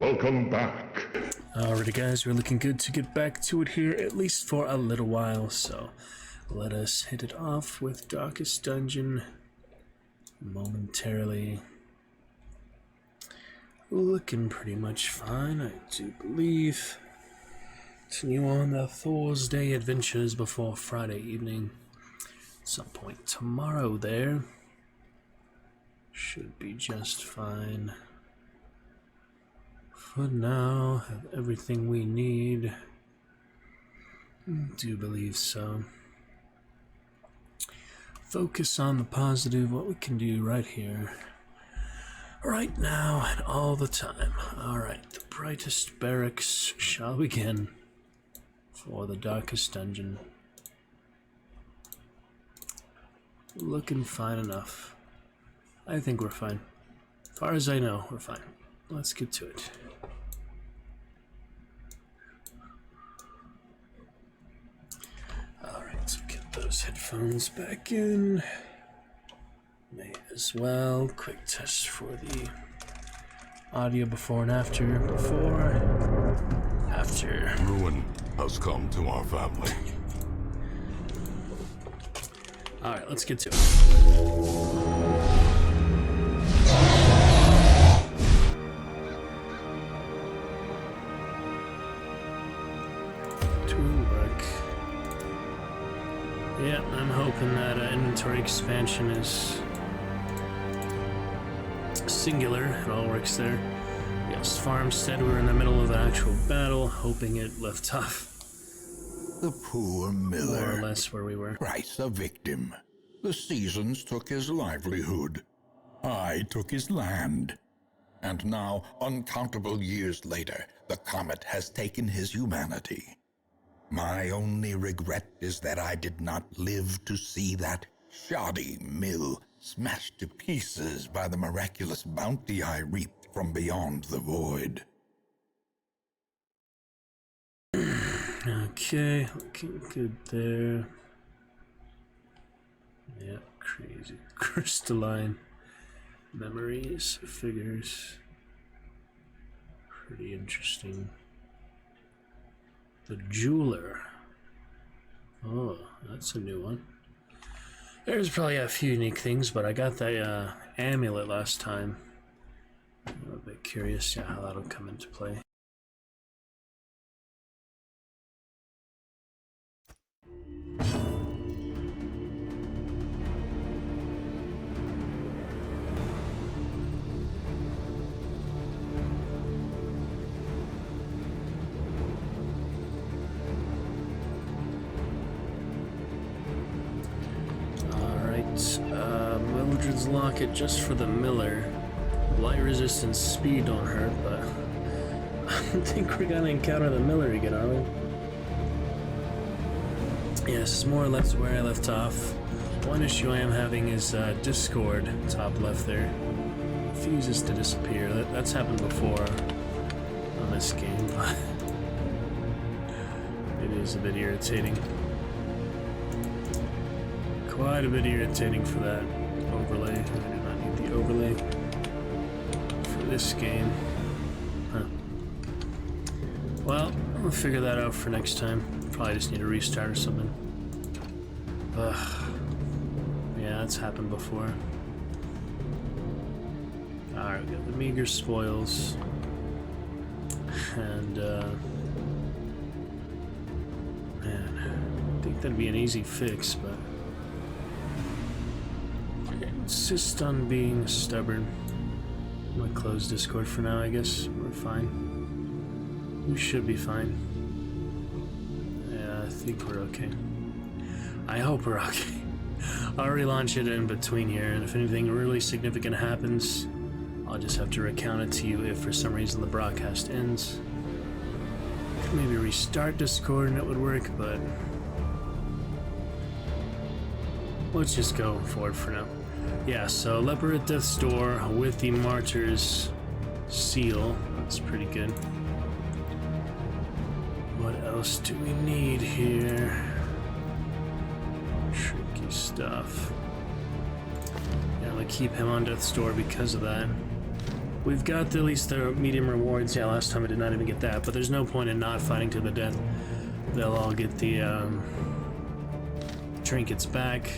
Welcome back. Alrighty guys, we're looking good to get back to it here, at least for a little while, so let us hit it off with Darkest Dungeon momentarily. Looking pretty much fine, I do believe. Continue on the Thursday adventures before Friday evening. At some point tomorrow there. Should be just fine. For now, have everything we need. Do believe so. Focus on the positive, what we can do right here. Right now and all the time. Alright, the Brightest Barracks shall begin for the Darkest Dungeon. Looking fine enough. I think we're fine. As far as I know, we're fine. Let's get to it. Alright, so get those headphones back in. May as well. Quick test for the audio before and after. Before, after. Ruin has come to our family. Alright, let's get to it. Toolwork. Yeah, I'm hoping that inventory expansion is singular. It all works there. Yes, Farmstead, we were in the middle of the actual battle, hoping it left off. The poor miller. More or less where we were. Thrice a victim. The seasons took his livelihood. I took his land. And now, uncountable years later, the comet has taken his humanity. My only regret is that I did not live to see that shoddy mill smashed to pieces by the miraculous bounty I reaped from beyond the void. Okay, looking good there. Yeah, crazy. Crystalline memories, figures. Pretty interesting. The jeweler. Oh, that's a new one. There's probably a few unique things, but I got the amulet last time. I'm a bit curious how that'll come into play. Mildred's locket just for the miller. Light resistance speed don't hurt, but I don't think we're gonna encounter the miller again, are we? Yeah, this is more or less where I left off. One issue I am having is Discord, top left there. Refuses to disappear. That's happened before on this game, but it is a bit irritating. Quite a bit irritating for that overlay. I do not need the overlay for this game. Huh. Well, we'll figure that out for next time. Probably just need a restart or something. Yeah, that's happened before. Alright, we got the meager spoils. And, man, I think that'd be an easy fix, but insist on being stubborn. I'm gonna close Discord for now, I guess. We're fine. We should be fine. Yeah, I think we're okay. I hope we're okay. I'll relaunch it in between here, and if anything really significant happens, I'll just have to recount it to you if for some reason the broadcast ends. Maybe restart Discord and it would work, but let's just go forward for now. Yeah, so leper at death's door with the martyr's seal. That's pretty good. What else do we need here? Tricky stuff. Yeah, I'm gonna keep him on death's door because of that. We've got at least the medium rewards. Yeah, last time I did not even get that, but there's no point in not fighting to the death. They'll all get the trinkets back.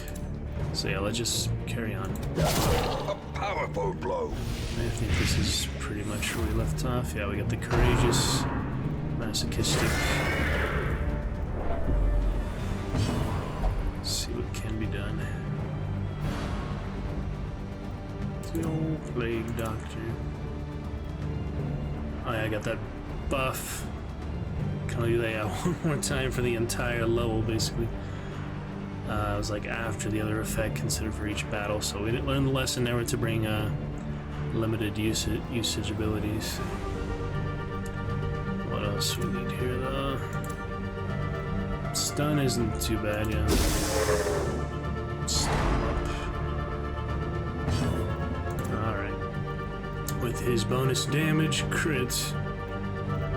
So yeah, let's just carry on. A powerful blow. I think this is pretty much where we left off. Yeah, we got the courageous, masochistic. Let's see what can be done. The old plague doctor. Oh yeah, I got that buff. Can I do that one more time for the entire level, basically? It was like after the other effect considered for each battle, so we didn't learn the lesson never to bring limited usage abilities. What else we need here, though? Stun isn't too bad, yeah. Stun up. Alright. With his bonus damage, crit,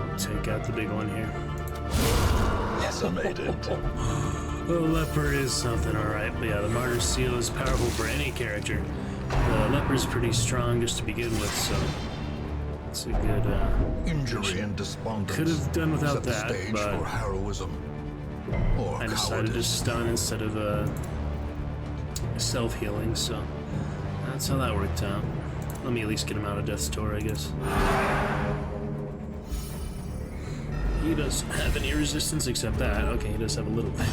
we'll take out the big one here. Decimated. The leper is something, alright. But yeah, the martyr seal is powerful for any character. The leper's pretty strong just to begin with, so it's a good Injury and despondence. could have done without set the that, stage but for heroism or I decided to cowardice. stun instead of self-healing, so that's how that worked out. Let me at least get him out of death's door, I guess. He doesn't have any resistance except that. Okay, he does have a little bit.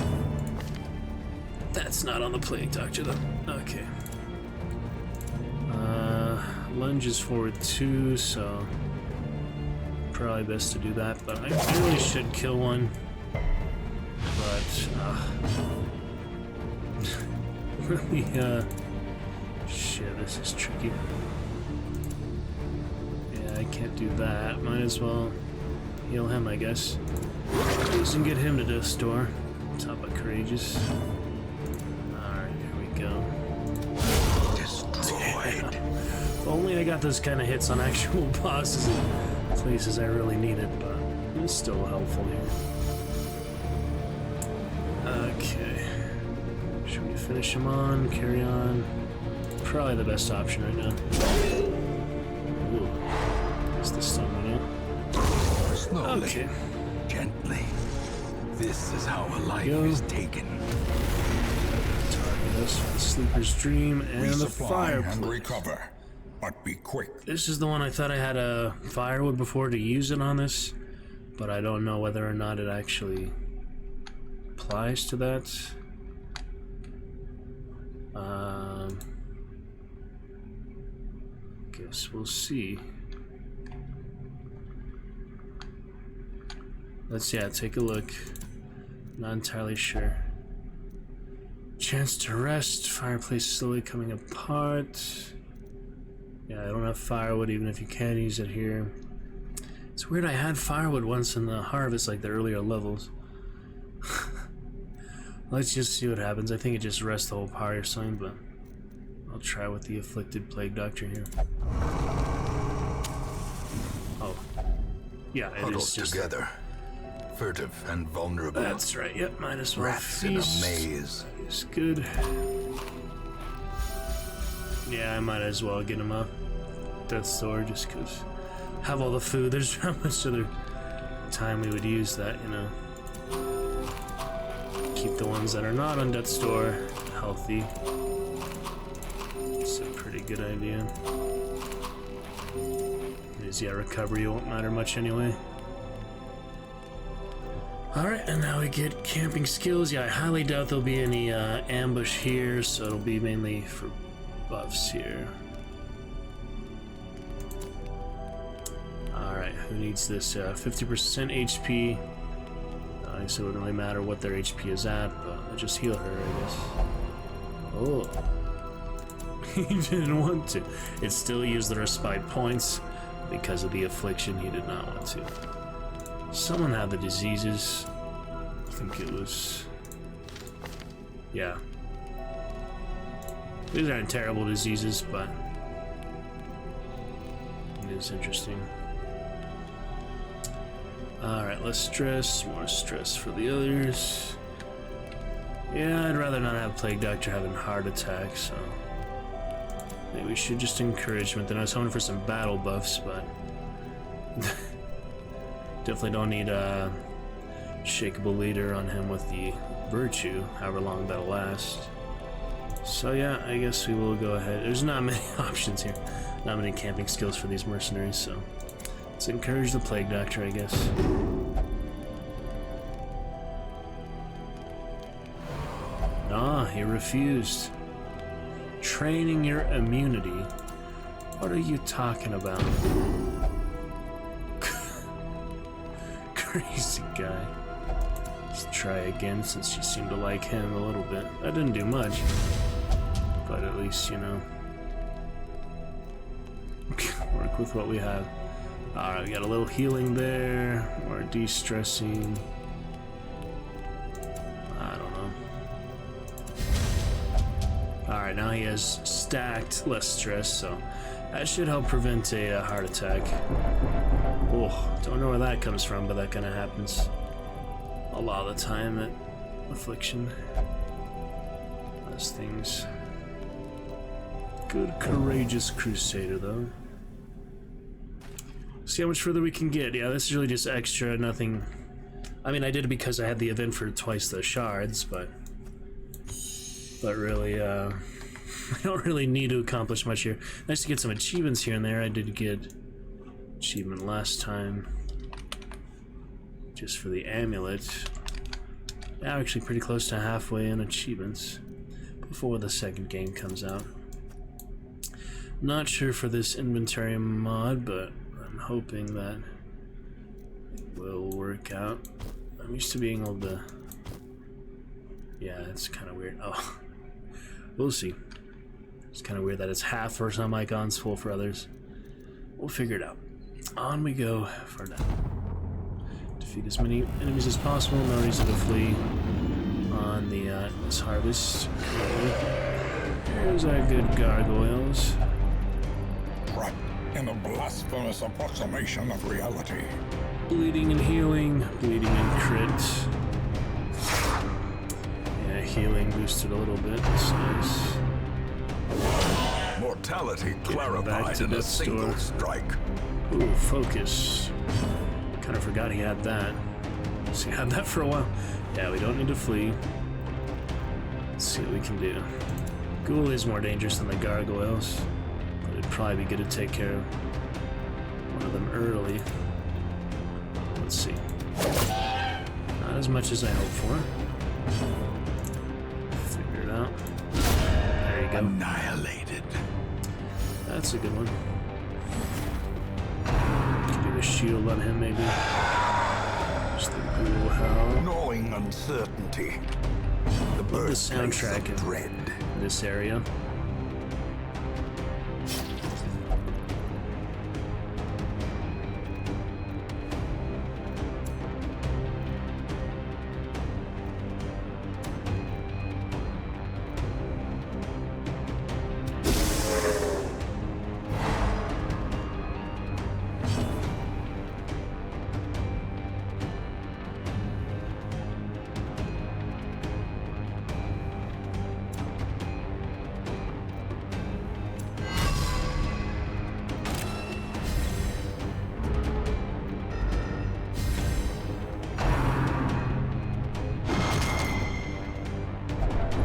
That's not on the plague doctor, though. Okay. Lunge is forward 2, so probably best to do that, but I really should kill one. But, really, shit, this is tricky. Yeah, I can't do that. Might as well heal him, I guess. Doesn't get him to death's door. Top of courageous. Alright, here we go. Destroyed. If only I got those kind of hits on actual bosses in places I really needed, but it's still helpful here. Okay. Should we finish him on? Carry on? Probably the best option right now. Ooh. Is the stun right now? Slowly, Okay. gently. This is how a life Go. is taken. Target us for the sleeper's dream and the Resupply fireplace. and recover, but be quick. This is the one I thought I had a firewood before to use it on this, but I don't know whether or not it actually applies to that. Guess we'll see. Let's take a look. Not entirely sure. Chance to rest. Fireplace slowly coming apart. Yeah, I don't have firewood even if you can use it here. It's weird, I had firewood once in the harvest, like the earlier levels. Let's just see what happens. I think it just rests the whole party or something, but I'll try with the afflicted plague doctor here. Oh. Yeah, it Huddled is just together, furtive and vulnerable. That's right, yep, might as well Rats in a feast. maze. It's good. Yeah, I might as well get him a death's door just because have all the food. There's not much other time we would use that, you know. Keep the ones that are not on death's door healthy. It's a pretty good idea. Because, yeah, recovery won't matter much anyway. Alright, and now we get camping skills. Yeah, I highly doubt there'll be any ambush here, so it'll be mainly for buffs here. Alright, who needs this? 50% HP. I guess it wouldn't really matter what their HP is at, but I'll just heal her, I guess. Oh. He didn't want to. It still used the respite points because of the affliction. He did not want to. Someone had the diseases. I think it was... Yeah. These aren't terrible diseases, but it is interesting. Alright, less stress, more stress for the others. Yeah, I'd rather not have Plague Doctor having heart attacks, so... Maybe we should just encouragement. Then I was hoping for some battle buffs, but definitely don't need a shakeable leader on him with the virtue, however long that'll last. So yeah, I guess we will go ahead. There's not many options here. Not many camping skills for these mercenaries, so let's encourage the Plague Doctor, I guess. Ah, he refused. Training your immunity? What are you talking about? Crazy guy. Let's try again since she seemed to like him a little bit. That didn't do much. But at least, you know, work with what we have. Alright, we got a little healing there. More de-stressing. I don't know. Alright, now he has stacked less stress, so that should help prevent a heart attack. Oh, don't know where that comes from, but that kind of happens a lot of the time at Affliction. Those things. Good, courageous Crusader, though. See how much further we can get. Yeah, this is really just extra, nothing. I mean, I did it because I had the event for twice the shards, but really, I don't really need to accomplish much here. Nice to get some achievements here and there. I did get achievement last time, just for the amulet. Now, actually, pretty close to halfway in achievements before the second game comes out. Not sure for this inventory mod, but I'm hoping that it will work out. I'm used to being able to... Yeah, it's kind of weird. Oh, we'll see. It's kind of weird that it's half for some icons, full for others. We'll figure it out. On we go for now. Defeat as many enemies as possible. No reason to flee on the this harvest. Here's our good gargoyles. Right in a blasphemous approximation of reality. Bleeding and healing, bleeding and crit. Yeah, healing boosted a little bit. That's nice. Mortality Back clarified to in a death's single door. strike. Ooh, focus. Kind of forgot he had that. So he had that for a while. Yeah, we don't need to flee. Let's see what we can do. Ghoul is more dangerous than the gargoyles, but it'd probably be good to take care of one of them early. Let's see. Not as much as I hoped for. Figure it out. There you go. Annihilated. That's a good one. Could do the shield on him, maybe. Just the ghoul hell. Gnawing uncertainty. The Love the birthplace soundtrack of dread. in this area.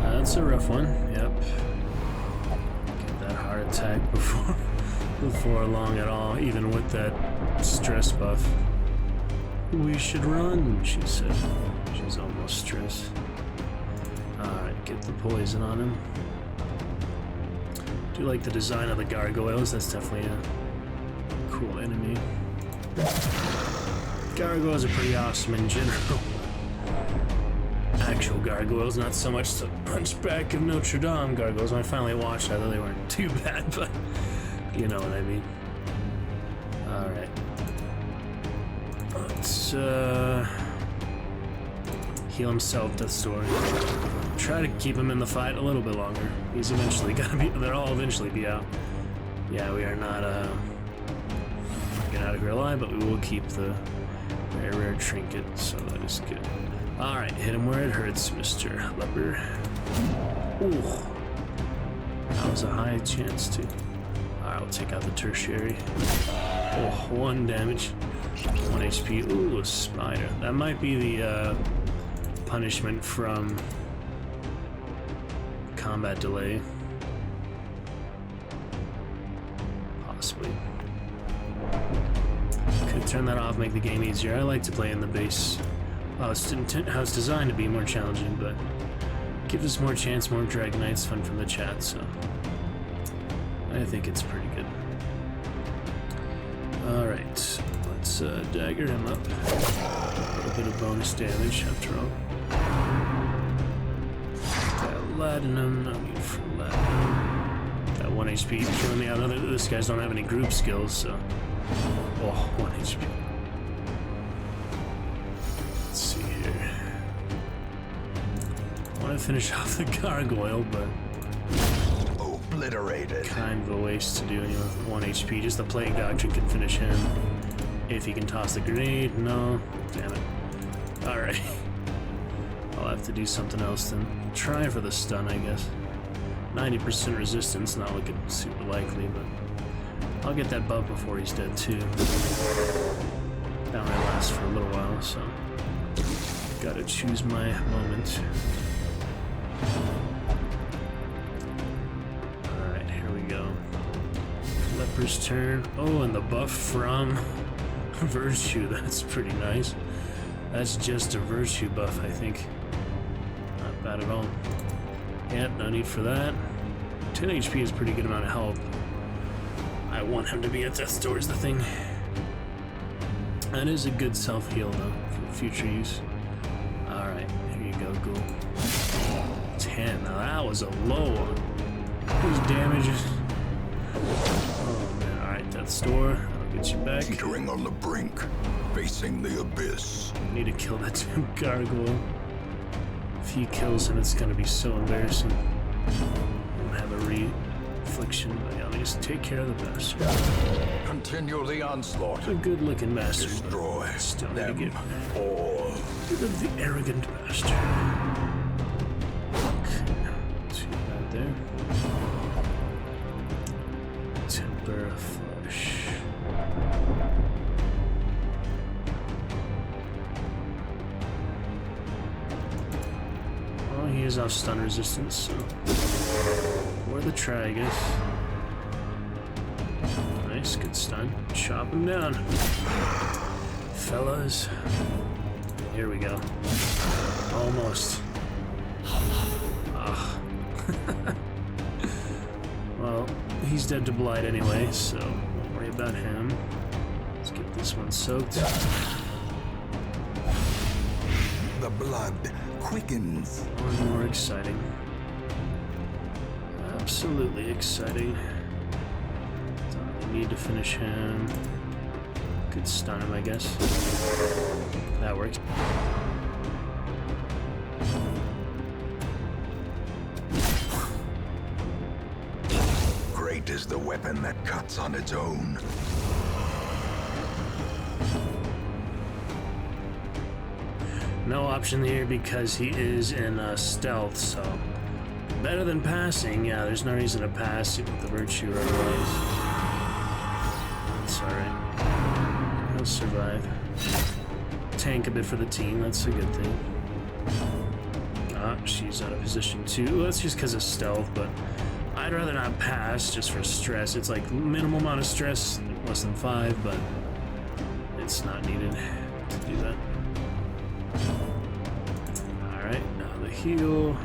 That's a rough one. Yep. Get that heart attack before long at all, even with that stress buff. We should run, she said. She's almost stressed. Alright, get the poison on him. Do like the design of the gargoyles. That's definitely a cool enemy. Gargoyles are pretty awesome in general. Actual gargoyles, not so much the Hunchback of Notre Dame gargoyles. When I finally watched, I thought they weren't too bad, but you know what I mean. Alright. Let's heal himself, Death's Door. Try to keep him in the fight a little bit longer. He's eventually gonna be, they'll all eventually be out. Yeah, we are not get out of here alive, but we will keep the very rare trinket, so that is good. Alright, hit him where it hurts, Mr. Leper. Ooh. There's a high chance to. Alright, I'll take out the tertiary. Oh, 1 damage. 1 HP. Ooh, a spider. That might be the punishment from combat delay. Possibly. Could turn that off, make the game easier. I like to play in the base. How it's designed to be more challenging, but gives us more chance, more Dragon Knights fun from the chat, so I think it's pretty good. Alright, let's dagger him up. A little bit of bonus damage after all. Got Latinum, no need for Latinum. Got 1 HP, killing me out. This guys don't have any group skills, so. Oh, 1 HP. Let's see here. I want to finish off the gargoyle, but Obliterated. kind of a waste to do anyway with 1 HP. Just the plague doctrine can finish him. If he can toss the grenade, no. Damn it. Alright. I'll have to do something else then. Try for the stun, I guess. 90% resistance, not looking super likely, but I'll get that buff before he's dead too. That might last for a little while, so gotta choose my moment. Alright, here we go. Leper's turn. Oh, and the buff from Virtue, that's pretty nice. That's just a Virtue buff, I think. Not bad at all. Yep, no need for that. 10 HP is a pretty good amount of help. I want him to be at death's door is the thing. That is a good self-heal though, for future use. Alright, here you go, Ghoul. 10, now that was a low one. These damages. Oh man, alright, death's door. I'll get you back. Teetering on the brink, facing the abyss. I need to kill that damn gargoyle. If he kills him, it's gonna be so embarrassing. I'll have a re-affliction, but yeah, let me just take care of the bastard. Continue the onslaught. A good-looking bastard. Destroy Still need to them get all. rid of the arrogant bastard. Okay, too bad there. Temper of flesh. Well, he is off stun resistance, so worth a try, I guess. Nice, good stun. Chop him down. Fellas. Here we go. Almost. Ah. Well, he's dead to blight anyway, so don't worry about him. Let's get this one soaked. The blood quickens. One more exciting. Absolutely exciting. Don't need to finish him. Could stun him, I guess. That works. Great is the weapon that cuts on its own. No option here because he is in stealth, so better than passing. Yeah, there's no reason to pass with the Virtue or otherwise. It's alright. He'll survive. Tank a bit for the team, that's a good thing. Ah, she's out of position too. Well, that's just because of stealth, but I'd rather not pass just for stress. It's like minimal amount of stress, less than 5, but it's not needed to do that. Alright, now the heal.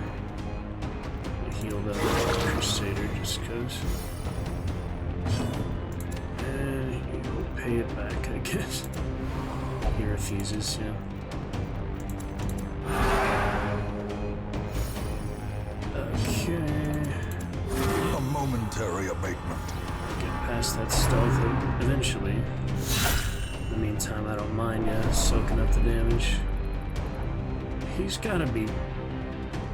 The heal the Crusader just goes. And he will pay it back, I guess. He refuses, yeah. Okay. A momentary abatement. Get past that stealth eventually. In the meantime, I don't mind, yeah, soaking up the damage. He's gotta be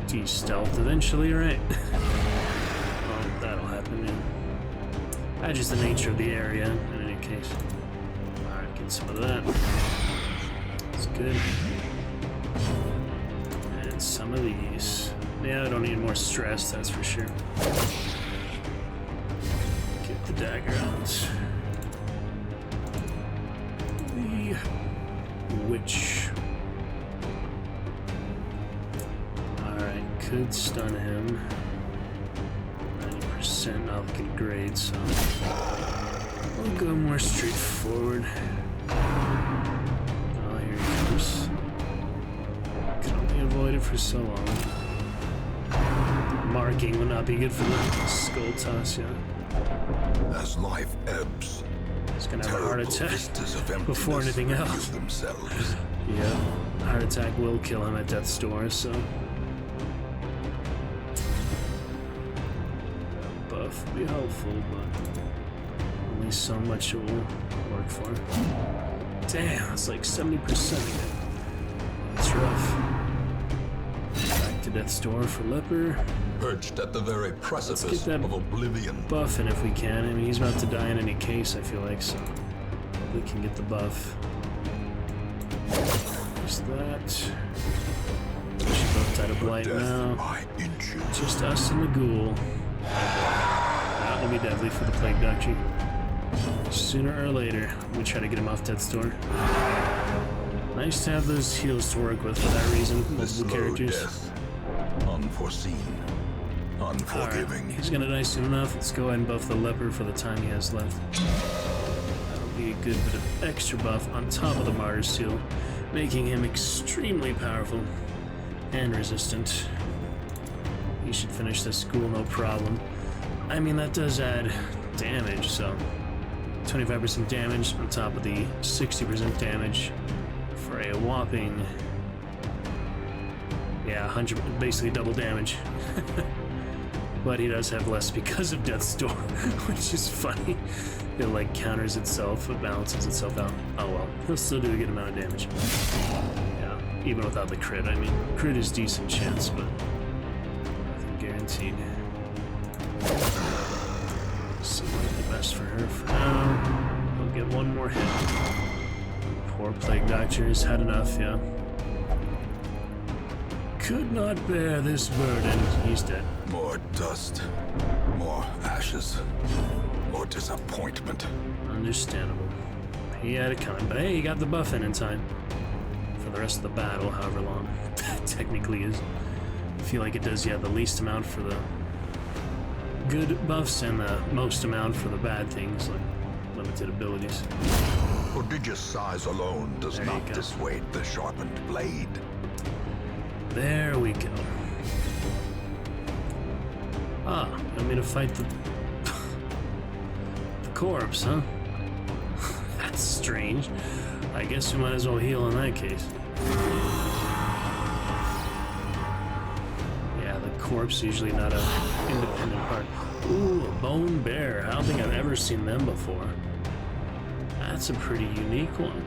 de-stealthed eventually, right? Well, that'll happen, yeah. That's just the nature of the area, in any case. Alright, get some of that. That's good. And some of these. Yeah, I don't need more stress, that's for sure. dagger out. The witch. Alright, could stun him. 90%, not looking great, so we'll go more straightforward. Oh, here he comes. Can only avoid it for so long. Marking would not be good for the skull toss, yeah. As life ebbs, He's gonna have a heart terrible attack vistas of emptiness before anything reveal else. themselves. Yeah, heart attack will kill him at death's door, so. Buff will be helpful, but only so much it will work for. Damn, it's like 70% again. That's rough. Back to death's door for Leper. Perched at the very precipice that of oblivion. Buff in if we can. I mean, he's about to die in any case, I feel like, so we can get the buff. There's that. We should both die to blight Death now. by inches. Just us and the ghoul. That will be deadly for the Plague Doctor. Sooner or later, we try to get him off death's door. Nice to have those heals to work with for that reason. The Multiple slow characters. death. Unforeseen. Unforgiving. Alright, he's gonna die soon enough. Let's go ahead and buff the leper for the time he has left. That'll be a good bit of extra buff on top of the martyr seal, making him extremely powerful and resistant. He should finish this school no problem. I mean, that does add damage, so 25% damage on top of the 60% damage for a whopping, yeah, 100, basically double damage. But he does have less because of Death's Door, which is funny. It like counters itself, it balances itself out. Oh well, he'll still do a good amount of damage. Yeah, even without the crit. I mean, crit is decent chance, but nothing guaranteed. Seems like the best for her for now. We'll get one more hit. Poor Plague Doctor has had enough, yeah. Could not bear this burden. He's dead. More dust. More ashes. More disappointment. Understandable. He had it coming, but hey, he got the buff in time. For the rest of the battle, however long that technically is. I feel like it does, yeah, the least amount for the good buffs and the most amount for the bad things, like limited abilities. Prodigious size alone does There you not go. dissuade the sharpened blade. There we go. Ah, you want me to fight the corpse, huh? That's strange. I guess we might as well heal in that case. Yeah, the corpse usually not a independent part. Ooh, a bone bear. I don't think I've ever seen them before. That's a pretty unique one.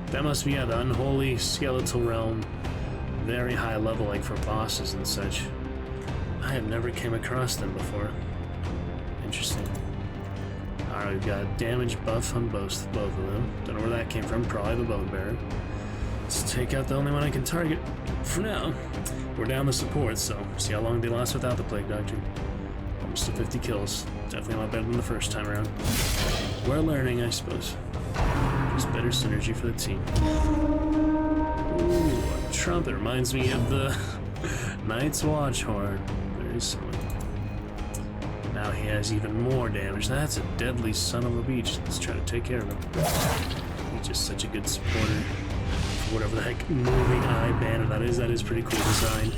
That must be, yeah, the unholy skeletal realm. Very high level, like for bosses and such. I have never came across them before. Interesting. Alright, we've got damage buff on both of them. Don't know where that came from, probably the bone bearer. Let's take out the only one I can target for now. We're down the support, so see how long they last without the Plague Doctor. Almost to 50 kills. Definitely a lot better than the first time around. We're learning, I suppose. Just better synergy for the team. Ooh, a trumpet reminds me of the Night's Watch horn. Very similar. Now he has even more damage. That's a deadly son of a beach. Let's try to take care of him. He's just such a good supporter. Whatever the heck moving eye banner that is pretty cool design.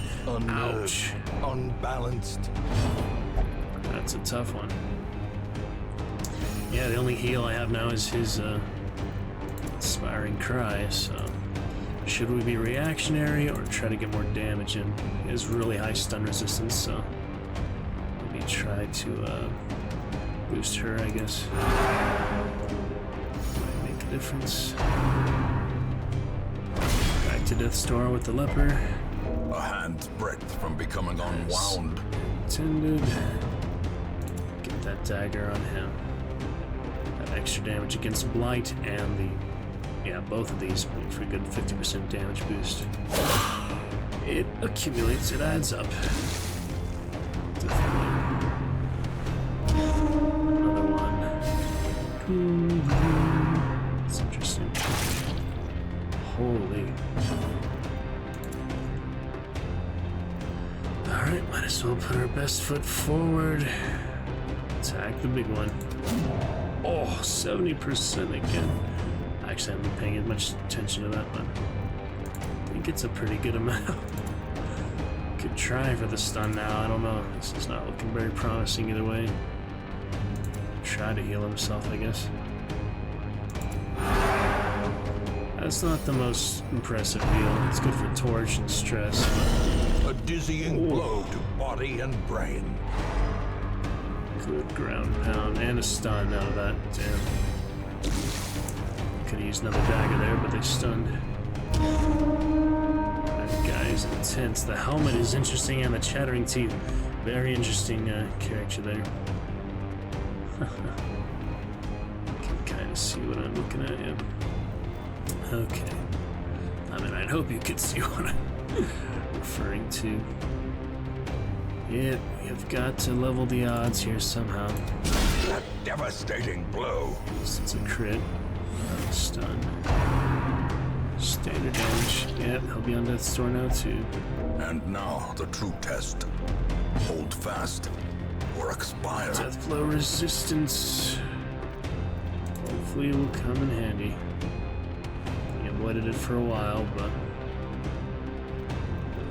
Ouch. Unbalanced. That's a tough one. Yeah, the only heal I have now is his inspiring cry, so should we be reactionary or try to get more damage in? He has really high stun resistance, so let me try to boost her, I guess. Might make a difference. Back to Death's Door with the leper. A hand's breadth from becoming unwound. Intended. Get that dagger on him. That extra damage against blight and the, yeah, both of these make for a good 50% damage boost. It accumulates, it adds up. Definitely. Holy. Alright, might as well put our best foot forward. Attack the big one. Oh, 70% again. Actually, I haven't been paying as much attention to that, but I think it's a pretty good amount. Could try for the stun now, I don't know. This is not looking very promising either way. Try to heal himself, I guess. That's not the most impressive heal. It's good for torch and stress. A dizzying blow to body and brain. Good ground pound and a stun out of that. Damn. Could have used another dagger there, but they stunned. That guy is intense. The helmet is interesting and the chattering teeth. Very interesting character there. Can kind of see what I'm looking at, yeah. Okay. I mean, I'd hope you could see what I'm referring to. Yep, you've got to level the odds here somehow. That devastating blow. It's a crit. Stun. Standard damage. Yep, he'll be on death's door now too. And now the true test. Hold fast or expire. Death blow resistance. Hopefully it will come in handy. We avoided it for a while, but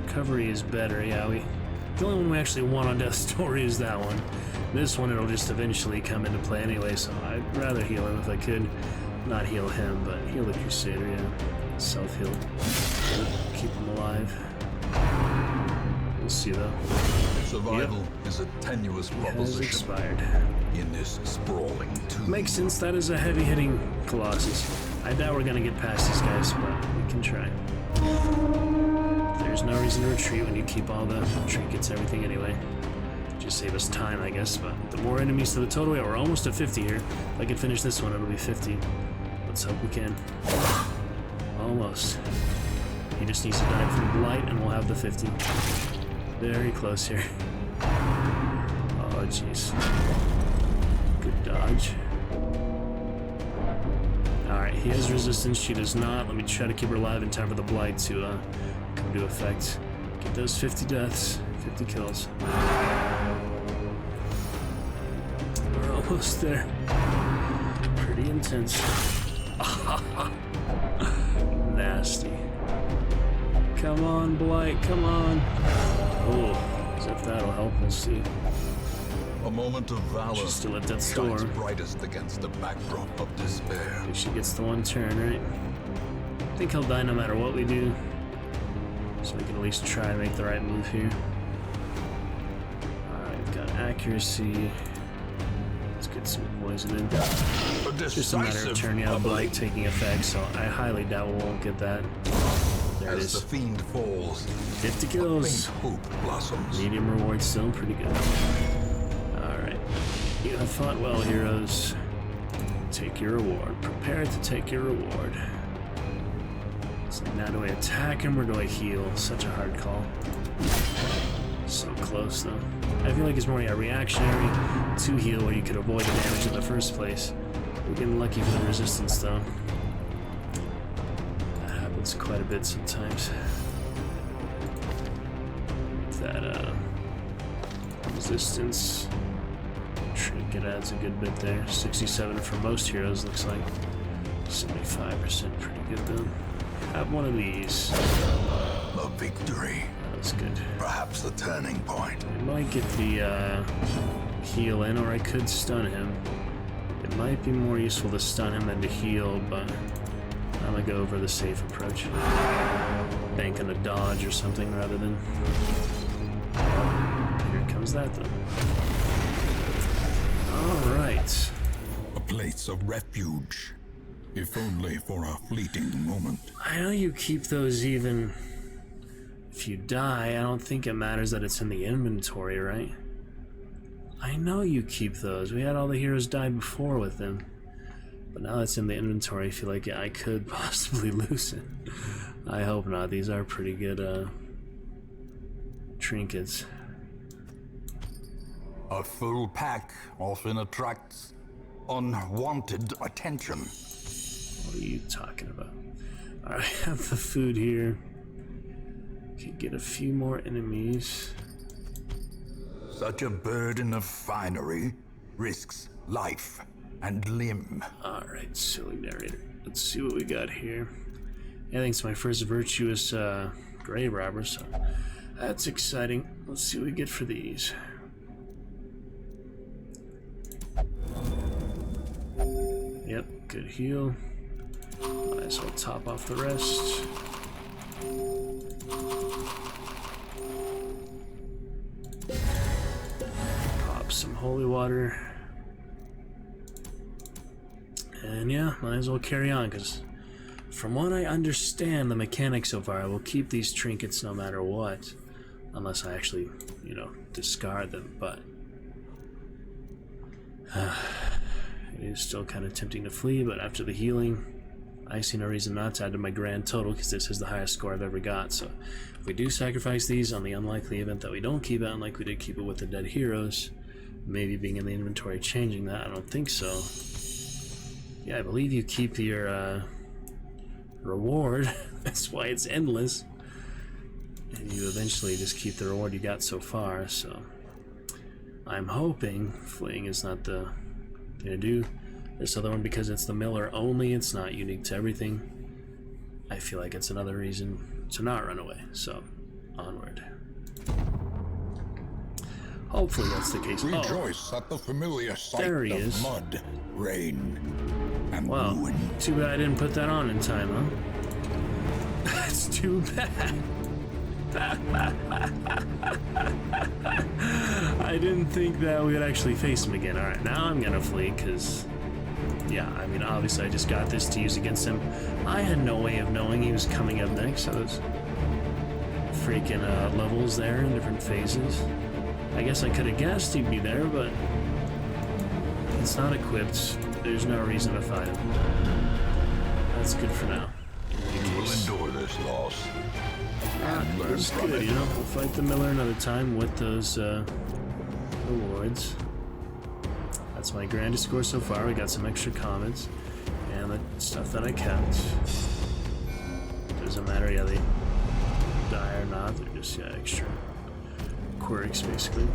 recovery is better, yeah. The only one we actually won on death's door is that one. This one it'll just eventually come into play anyway, so I'd rather heal him if I could. Not heal him, but heal the Crusader, yeah. Self-heal. Keep him alive. We'll see though. Survival is a tenuous proposition. Has expired. In this sprawling tomb. Makes sense, that is a heavy-hitting Colossus. I doubt we're gonna get past these guys, but we can try. There's no reason to retreat when you keep all the trinkets, everything anyway. Just save us time, I guess, but the more enemies to the total, yeah, we're almost at 50 here. If I can finish this one, it'll be 50. Let's hope we can. Almost. He just needs to die from blight and we'll have the 50. Very close here. Oh, jeez. Good dodge. Alright, he has resistance, she does not. Let me try to keep her alive in time for the blight to come to effect. Get those 50 deaths, 50 kills. We're almost there. Pretty intense. Nasty. Come on, blight, come on. Oh, as if that'll help, we'll see. A moment of valor. She's still at death's door. Shines brightest against the backdrop of despair. I think she gets the one turn, right? I think he'll die no matter what we do. So we can at least try and make the right move here. Alright, we've got accuracy. Let's get some poison in. It's just a matter of turning out blight taking effect, so I highly doubt we won't get that. There it As the is. fiend falls, 50 a kills. faint hope blossoms. Medium reward still pretty good. Alright. You have fought well, heroes. Take your reward. Prepare to take your reward. It's like, now do I attack him or do I heal? Such a hard call. So close though. I feel like it's more reactionary to heal where you could avoid the damage in the first place. We're getting lucky for the resistance though. That happens quite a bit sometimes. That resistance trinket adds a good bit there. 67 for most heroes looks like. 75% pretty good though. Have one of these. A victory. That's good. Perhaps the turning point. I might get the heal in, or I could stun him. It might be more useful to stun him than to heal, but I'm gonna go over the safe approach. Bank on a dodge or something rather than... Here comes that though. Alright. A place of refuge, if only for a fleeting moment. I know you keep those even if you die. I don't think it matters that it's in the inventory, right? I know you keep those. We had all the heroes die before with them. But now that's in the inventory, I feel like yeah, I could possibly lose it. I hope not. These are pretty good trinkets. A full pack often attracts unwanted attention. What are you talking about? I have the food here. Can get a few more enemies. Such a burden of finery risks life and limb. Alright, silly narrator. Let's see what we got here. I think it's my first virtuous grave robber, so that's exciting. Let's see what we get for these. Yep, good heal. Might as well top off the rest. Pop some holy water. And yeah, might as well carry on, because from what I understand the mechanics so far, I will keep these trinkets no matter what. Unless I actually, you know, discard them, but it is still kind of tempting to flee, but after the healing, I see no reason not to add to my grand total, because this is the highest score I've ever got. So if we do sacrifice these on the unlikely event that we don't keep it, unlike we did keep it with the dead heroes, maybe being in the inventory changing that, I don't think so. Yeah, I believe you keep your reward. That's why it's endless. And you eventually just keep the reward you got so far, so I'm hoping fleeing is not the thing to do. This other one, because it's the miller only, it's not unique to everything. I feel like it's another reason to not run away, so onward. Hopefully that's the case. Rejoice at the familiar sight there he of is. mud, rain, and Wow, ruin. too bad I didn't put that on in time, huh? That's too bad. I didn't think that we would actually face him again. Alright, now I'm gonna flee, because, yeah, I mean, obviously I just got this to use against him. I had no way of knowing he was coming up next, so those freaking levels there in different phases. I guess I could have guessed he'd be there, but it's not equipped. There's no reason to fight him. That's good for now. We'll endure this loss. And learn It's from good, it. you know. We'll fight the miller another time with those rewards. That's my grandest score so far. We got some extra comments and the stuff that I kept. Doesn't matter, yeah, they die or not. They're just, yeah, extra quirks, basically.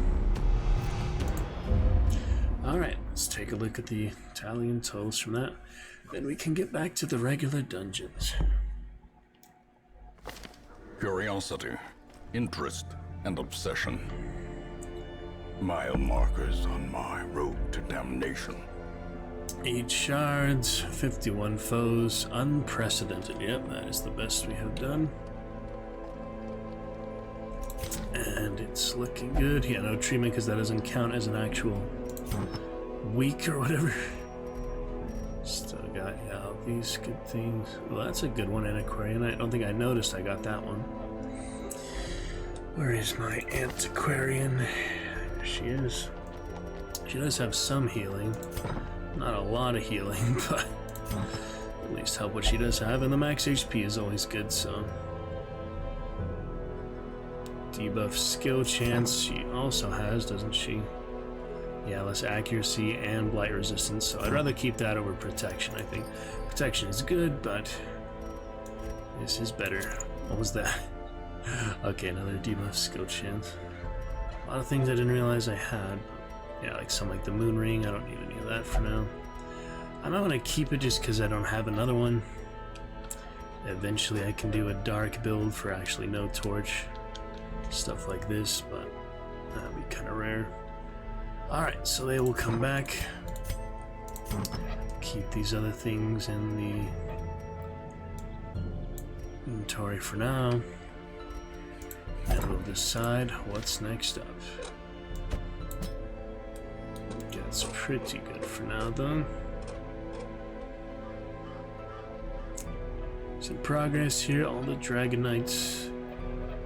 Alright, let's take a look at the tally and totals from that. Then we can get back to the regular dungeons. Curiosity, interest, and obsession. Mile markers on my road to damnation. 8 shards, 51 foes, unprecedented. Yep, that is the best we have done. And it's looking good. Yeah, no treatment because that doesn't count as an actual week or whatever. Still got, yeah, all these good things. Well, that's a good one, Antiquarian. I don't think I noticed I got that one. Where is my Antiquarian? There she is. She does have some healing. Not a lot of healing, but at least help what she does have. And the max HP is always good, so. Debuff skill chance she also has, doesn't she? Yeah, less accuracy and blight resistance, so I'd rather keep that over protection, I think. Protection is good, but this is better. What was that? Okay, another debuff skill chance. A lot of things I didn't realize I had. Yeah, like some like the moon ring, I don't need any of that for now. I'm not gonna keep it just because I don't have another one. Eventually I can do a dark build for actually no torch. Stuff like this, but that'd be kind of rare. Alright, so they will come back. Keep these other things in the inventory for now. And we'll decide what's next up. That's pretty good for now, though. Some progress here, all the Dragon Knights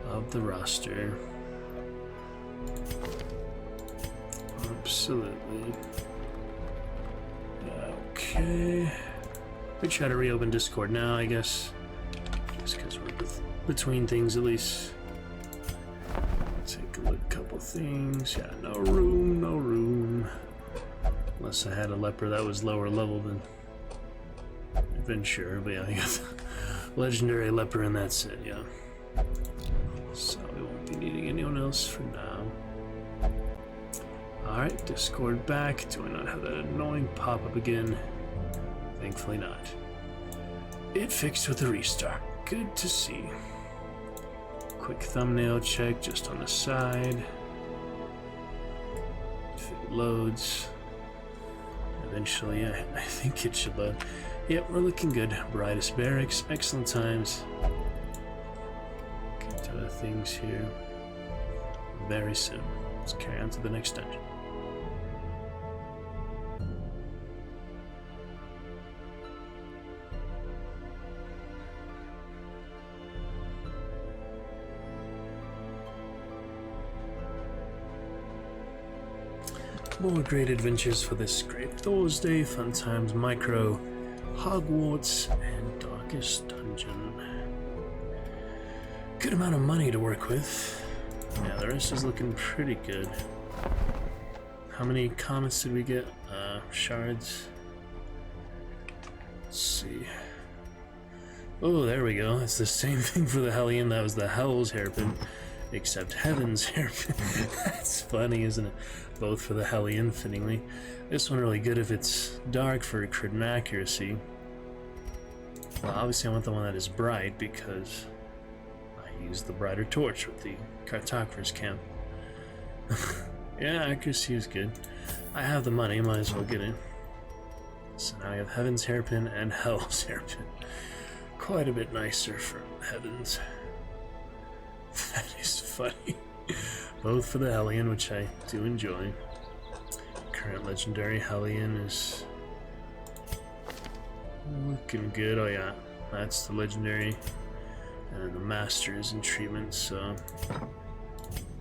of the roster. Absolutely. Okay. We try to reopen Discord now, I guess. Just because we're between things, at least. Take a look, couple things. Yeah, no room, no room. Unless I had a leper that was lower level than Adventure, but yeah, I guess Legendary leper, and that's it, yeah. So we won't be needing anyone else for now. Alright, Discord back. Do I not have that annoying pop-up again? Thankfully not. It fixed with the restart. Good to see. Quick thumbnail check just on the side. If it loads. Eventually, I think it should load. Yep, we're looking good. Brightest Barracks, excellent times. Get to the things here very soon. Let's carry on to the next dungeon. More great adventures for this great Thursday, fun times, micro, Hogwarts, and darkest dungeon. Good amount of money to work with. Yeah, the rest is looking pretty good. How many comments did we get? Shards. Let's see. Oh, there we go. It's the same thing for the Hellion. That was the Hell's Hairpin, except Heaven's Hairpin. That's funny, isn't it? Both for the Hellion, fittingly. This one really good if it's dark for crit and accuracy. Well, obviously I want the one that is bright because I use the brighter torch with the cartographer's camp. Yeah, accuracy is good. I have the money, might as well get it. So now I have Heaven's Hairpin and Hell's Hairpin. Quite a bit nicer for Heavens. That is funny. Both for the Hellion, which I do enjoy. Current legendary Hellion is looking good. Oh yeah, that's the legendary. And then the master is in treatment, so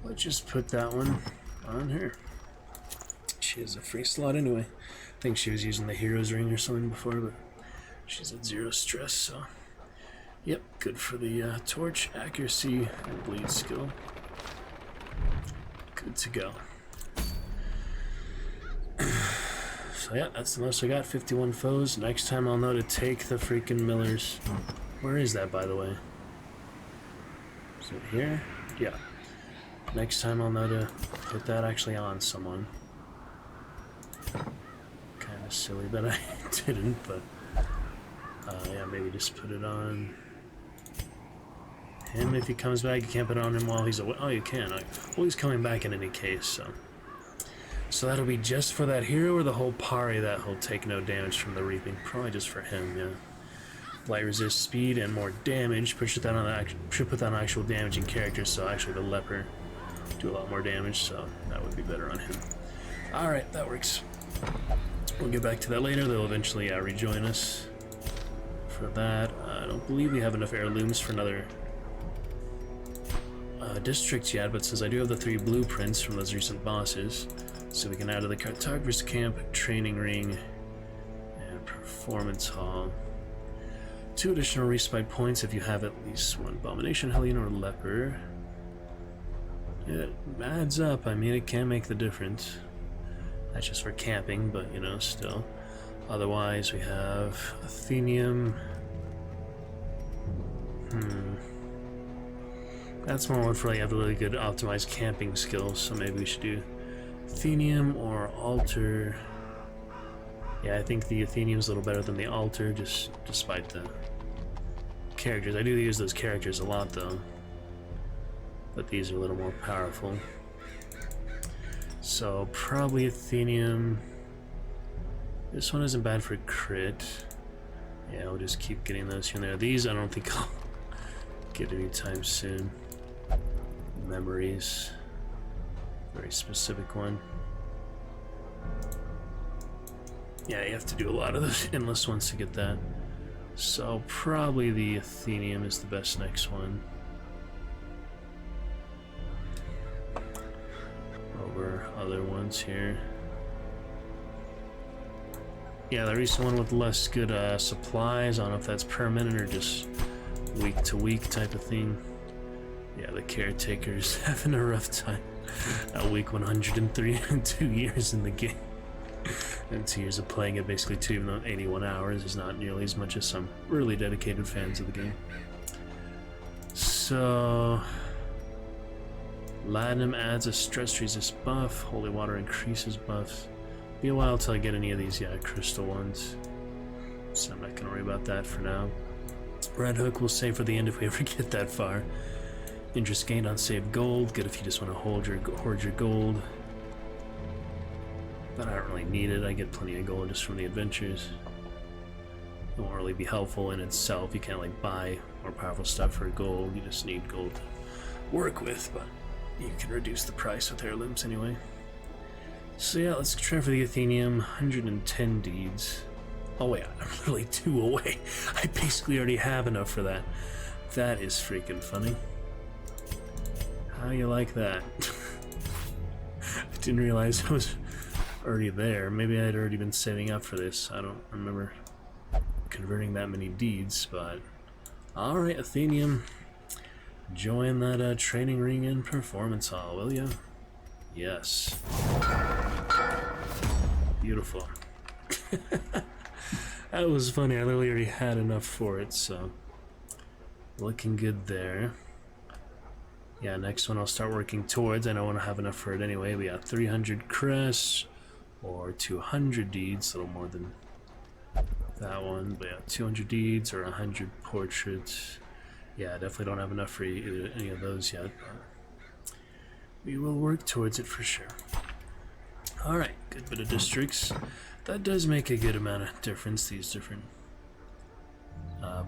let's just put that one on her. She has a free slot anyway. I think she was using the hero's ring or something before, but she's at 0 stress, so yep, good for the torch, accuracy, and bleed skill. Good to go. So yeah, that's the most I got, 51 foes. Next time I'll know to take the freaking Millers. Where is that, by the way? Is it here? Yeah. Next time I'll know to put that actually on someone. Kind of silly that I didn't, but yeah, maybe just put it on him. If he comes back, you can't put it on him while he's away. Oh, you can. Well, he's coming back in any case, so. So that'll be just for that hero or the whole party that will take no damage from the reaping? Probably just for him, yeah. Light resist speed and more damage. Should put that on actual damaging characters, so actually the leper do a lot more damage, so that would be better on him. Alright, that works. We'll get back to that later. They'll eventually rejoin us for that. I don't believe we have enough heirlooms for another district yet, but since I do have the 3 blueprints from those recent bosses, so we can add to the cartographer's camp, training ring, and performance hall. 2 additional respite points if you have at least 1 abomination, hellion, or leper. It adds up. I mean, it can make the difference. That's just for camping, but you know, still. Otherwise, we have Athenium. That's more one for like have a really good optimized camping skills, so maybe we should do Athenium or Altar. Yeah, I think the Athenium's a little better than the Altar, just despite the characters. I do use those characters a lot though, but these are a little more powerful. So probably Athenium. This one isn't bad for crit. Yeah, we'll just keep getting those here and there. These I don't think I'll get anytime soon. Memories. Very specific one. Yeah, you have to do a lot of those endless ones to get that. So probably the Athenium is the best next one. Over other ones here. Yeah, the recent one with less good supplies. I don't know if that's permanent or just week to week type of thing. Yeah, the caretaker's having a rough time. Week 103 in 2 years in the game. And 2 years of playing it, basically 2, even though 81 hours is not nearly as much as some really dedicated fans of the game. So, Latinum adds a stress resist buff, Holy Water increases buffs. Be a while till I get any of these, crystal ones. So I'm not gonna worry about that for now. Red Hook we'll save for the end if we ever get that far. Interest gained on saved gold, good if you just want to hoard your gold. But I don't really need it, I get plenty of gold just from the adventures. It won't really be helpful in itself, you can't like buy more powerful stuff for gold, you just need gold to work with, but you can reduce the price with heirlooms anyway. So yeah, let's try for the Athenium, 110 deeds. Oh wait, I'm literally 2 away. I basically already have enough for that. That is freaking funny. How you like that? I didn't realize I was already there. Maybe I'd already been saving up for this. I don't remember converting that many deeds, but... Alright, Athenium. Join that training ring and performance hall, will ya? Yes. Beautiful. That was funny, I literally already had enough for it, so... Looking good there. Yeah, next one I'll start working towards. I don't want to have enough for it anyway. We got 300 crests, or 200 deeds, a little more than that one. But yeah, 200 deeds or 100 portraits. Yeah, I definitely don't have enough for either, any of those yet. But we will work towards it for sure. Alright, good bit of districts. That does make a good amount of difference, these different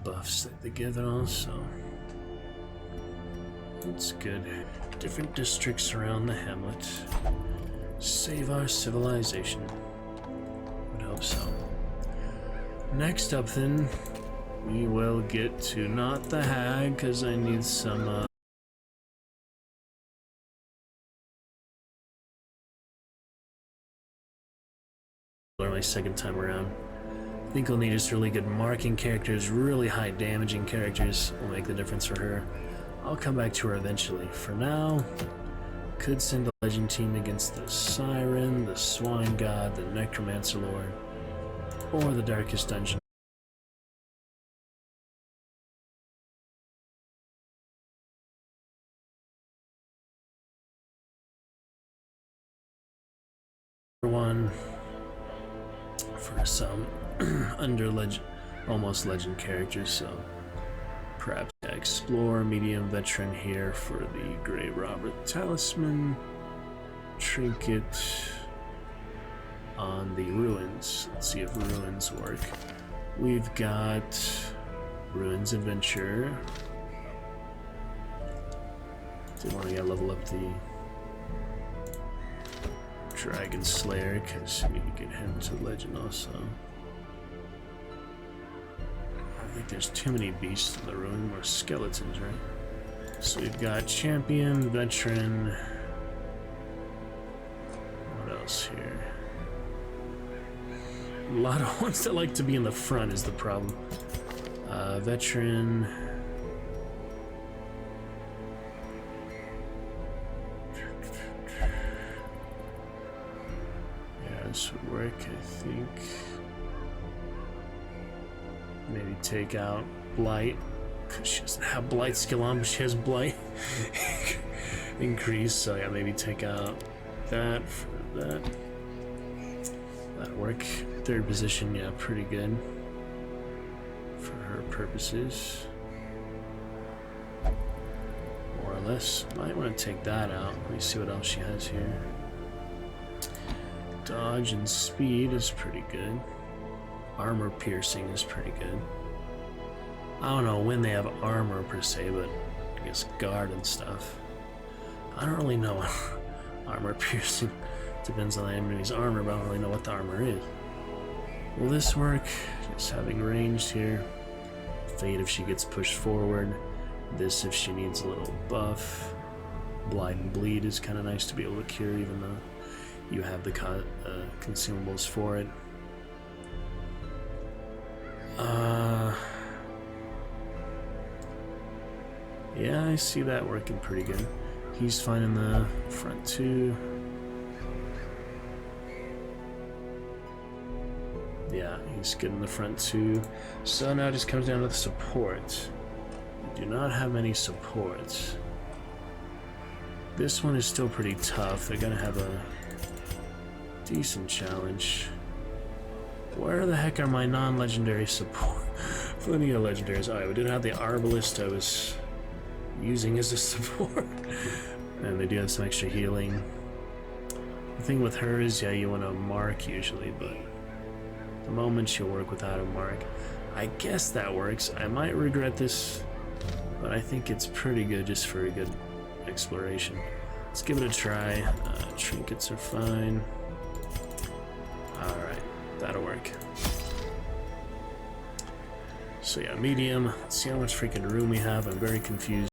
buffs that they give it all, so that's good. Different districts around the hamlet. Save our civilization. Would hope so. Next up then, we will get to not the hag, because I need some my second time around. I think we'll need just really good marking characters, really high damaging characters will make the difference for her. I'll come back to her eventually. For now, could send a legend team against the Siren, the Swine God, the Necromancer Lord, or the Darkest Dungeon. One for some almost legend characters, so perhaps Explorer, medium veteran here for the Grey Robber Talisman, Trinket on the Ruins. Let's see if Ruins work. We've got Ruins Adventure. Did want to level up the Dragon Slayer, because we need to get him to legend also. I think there's too many beasts in the ruin, or skeletons, right? So we've got Champion, Veteran. What else here? A lot of ones that like to be in the front is the problem. Veteran. This would work, I think. Maybe take out Blight, because she doesn't have Blight skill on, but she has Blight increase, so yeah, maybe take out that for that. That'd work. Third position, yeah, pretty good for her purposes. More or less. Might want to take that out. Let me see what else she has here. Dodge and speed is pretty good. Armor piercing is pretty good. I don't know when they have armor per se, but I guess guard and stuff. I don't really know. Armor piercing depends on the enemy's armor, but I don't really know what the armor is. Will this work? Just having ranged here. Fate if she gets pushed forward. This if she needs a little buff. Blight and bleed is kind of nice to be able to cure, even though you have the consumables for it. Yeah, I see that working pretty good. He's fine in the front too. He's good in the front too. So now it just comes down to the support. We do not have any supports. This one is still pretty tough. They're gonna have a decent challenge. Where the heck are my non-legendary support? Plenty of legendaries. Alright, we did have the Arbalist I was using as a support. And they do have some extra healing. The thing with her is, yeah, you want to mark usually, but at the moment she'll work without a mark. I guess that works. I might regret this, but I think it's pretty good just for a good exploration. Let's give it a try. Trinkets are fine. Alright, that'll work. So yeah, medium. Let's see how much freaking room we have. I'm very confused.